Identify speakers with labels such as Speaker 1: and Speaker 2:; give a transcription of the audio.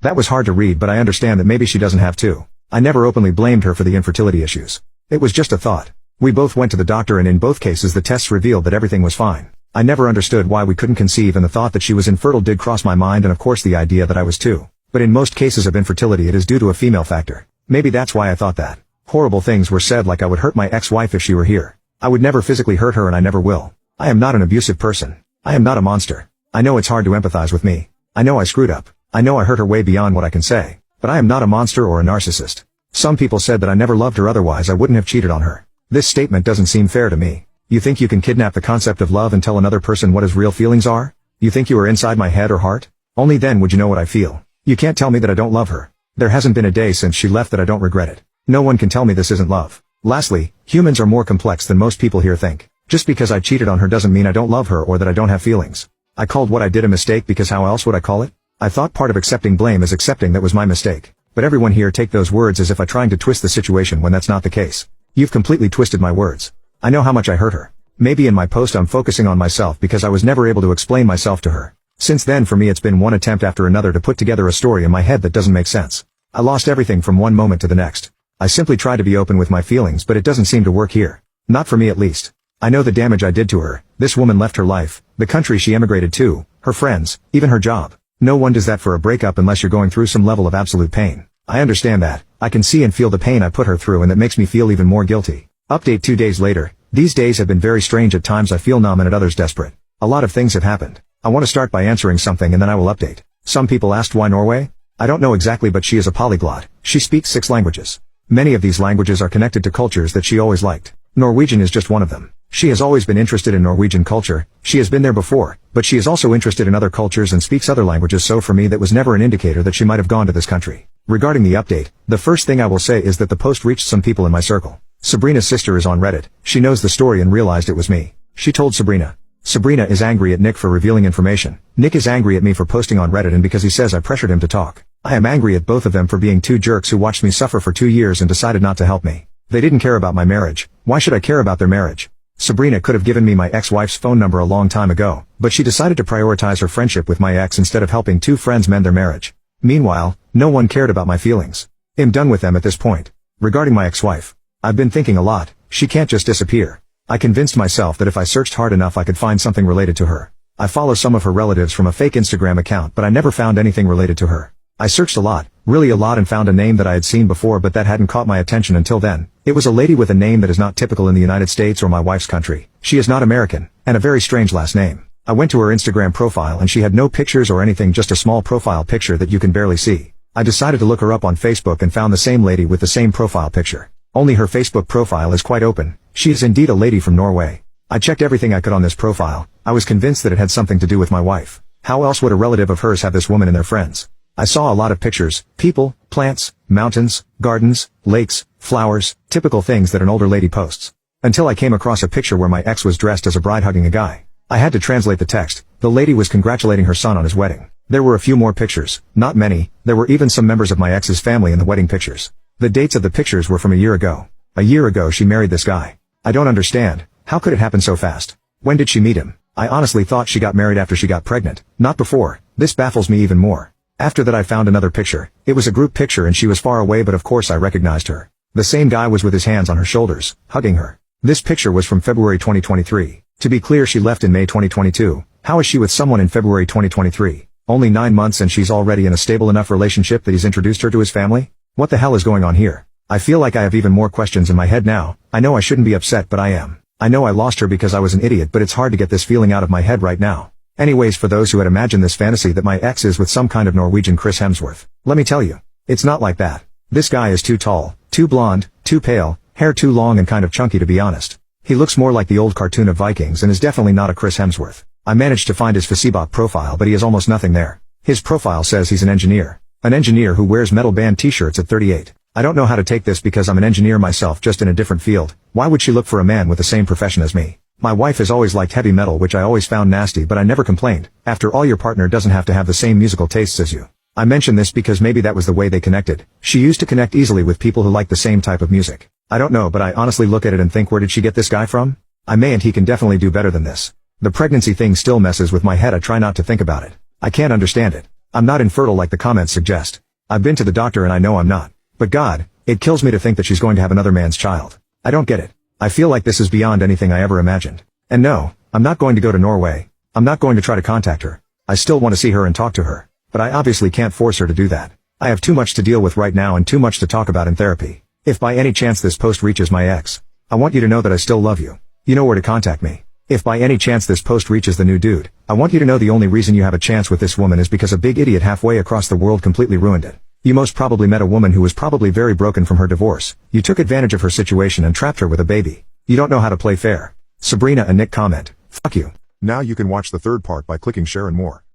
Speaker 1: That was hard to read, but I understand that maybe she doesn't have to. I never openly blamed her for the infertility issues. It was just a thought. We both went to the doctor and in both cases the tests revealed that everything was fine. I never understood why we couldn't conceive, and the thought that she was infertile did cross my mind, and of course the idea that I was too. But in most cases of infertility it is due to a female factor. Maybe that's why I thought that. Horrible things were said, like I would hurt my ex-wife if she were here. I would never physically hurt her, and I never will. I am not an abusive person. I am not a monster. I know it's hard to empathize with me. I know I screwed up. I know I hurt her way beyond what I can say. But I am not a monster or a narcissist. Some people said that I never loved her, otherwise I wouldn't have cheated on her. This statement doesn't seem fair to me. You think you can kidnap the concept of love and tell another person what his real feelings are? You think you are inside my head or heart? Only then would you know what I feel. You can't tell me that I don't love her. There hasn't been a day since she left that I don't regret it. No one can tell me this isn't love. Lastly, humans are more complex than most people here think. Just because I cheated on her doesn't mean I don't love her or that I don't have feelings. I called what I did a mistake because how else would I call it? I thought part of accepting blame is accepting that was my mistake. But everyone here take those words as if I'm trying to twist the situation when that's not the case. You've completely twisted my words. I know how much I hurt her. Maybe in my post I'm focusing on myself because I was never able to explain myself to her. Since then for me it's been one attempt after another to put together a story in my head that doesn't make sense. I lost everything from one moment to the next. I simply try to be open with my feelings, but it doesn't seem to work here. Not for me at least. I know the damage I did to her. This woman left her life, the country she emigrated to, her friends, even her job. No one does that for a breakup unless you're going through some level of absolute pain. I understand that. I can see and feel the pain I put her through, and that makes me feel even more guilty. Update 2 days later. These days have been very strange. At times I feel numb and at others desperate. A lot of things have happened. I want to start by answering something and then I will update. Some people asked why Norway? I don't know exactly, but she is a polyglot. She speaks 6 languages. Many of these languages are connected to cultures that she always liked. Norwegian is just one of them. She has always been interested in Norwegian culture. She has been there before, but she is also interested in other cultures and speaks other languages, so for me that was never an indicator that she might have gone to this country. Regarding the update, the first thing I will say is that the post reached some people in my circle. Sabrina's sister is on Reddit. She knows the story and realized it was me. She told Sabrina. Sabrina is angry at Nick for revealing information. Nick is angry at me for posting on Reddit and because he says I pressured him to talk. I am angry at both of them for being 2 jerks who watched me suffer for 2 years and decided not to help me. They didn't care about my marriage. Why should I care about their marriage? Sabrina could have given me my ex-wife's phone number a long time ago, but she decided to prioritize her friendship with my ex instead of helping 2 friends mend their marriage. Meanwhile, no one cared about my feelings. I'm done with them at this point. Regarding my ex-wife, I've been thinking a lot. She can't just disappear. I convinced myself that if I searched hard enough I could find something related to her. I follow some of her relatives from a fake Instagram account, but I never found anything related to her. I searched a lot, really a lot, and found a name that I had seen before, but that hadn't caught my attention until then. It was a lady with a name that is not typical in the United States or my wife's country. She is not American, and a very strange last name. I went to her Instagram profile and she had no pictures or anything, just a small profile picture that you can barely see. I decided to look her up on Facebook and found the same lady with the same profile picture. Only her Facebook profile is quite open. She is indeed a lady from Norway. I checked everything I could on this profile. I was convinced that it had something to do with my wife. How else would a relative of hers have this woman in their friends? I saw a lot of pictures, people, plants, mountains, gardens, lakes, flowers, typical things that an older lady posts. Until I came across a picture where my ex was dressed as a bride hugging a guy. I had to translate the text. The lady was congratulating her son on his wedding. There were a few more pictures, not many. There were even some members of my ex's family in the wedding pictures. The dates of the pictures were from a year ago. A year ago she married this guy. I don't understand. How could it happen so fast? When did she meet him? I honestly thought she got married after she got pregnant, not before. This baffles me even more. After that I found another picture. It was a group picture and she was far away, but of course I recognized her. The same guy was with his hands on her shoulders, hugging her. This picture was from February 2023. To be clear, she left in May 2022. How is she with someone in February 2023? Only 9 months and she's already in a stable enough relationship that he's introduced her to his family? What the hell is going on here? I feel like I have even more questions in my head now. I know I shouldn't be upset, but I am. I know I lost her because I was an idiot, but it's hard to get this feeling out of my head right now. Anyways, for those who had imagined this fantasy that my ex is with some kind of Norwegian Chris Hemsworth, let me tell you, it's not like that. This guy is too tall, too blonde, too pale, hair too long and kind of chunky, to be honest. He looks more like the old cartoon of Vikings and is definitely not a Chris Hemsworth. I managed to find his Facebook profile, but he has almost nothing there. His profile says he's an engineer. An engineer who wears metal band t-shirts at 38. I don't know how to take this because I'm an engineer myself, just in a different field. Why would she look for a man with the same profession as me? My wife has always liked heavy metal, which I always found nasty, but I never complained. After all, your partner doesn't have to have the same musical tastes as you. I mention this because maybe that was the way they connected. She used to connect easily with people who like the same type of music. I don't know, but I honestly look at it and think, where did she get this guy from? I may, and he can definitely do better than this. The pregnancy thing still messes with my head. I try not to think about it. I can't understand it. I'm not infertile like the comments suggest. I've been to the doctor and I know I'm not. But God, it kills me to think that she's going to have another man's child. I don't get it. I feel like this is beyond anything I ever imagined. And no, I'm not going to go to Norway. I'm not going to try to contact her. I still want to see her and talk to her. But I obviously can't force her to do that. I have too much to deal with right now and too much to talk about in therapy. If by any chance this post reaches my ex, I want you to know that I still love you. You know where to contact me. If by any chance this post reaches the new dude, I want you to know the only reason you have a chance with this woman is because a big idiot halfway across the world completely ruined it. You most probably met a woman who was probably very broken from her divorce. You took advantage of her situation and trapped her with a baby. You don't know how to play fair. Sabrina and Nick comment, fuck you.
Speaker 2: Now you can watch the third part by clicking share and more.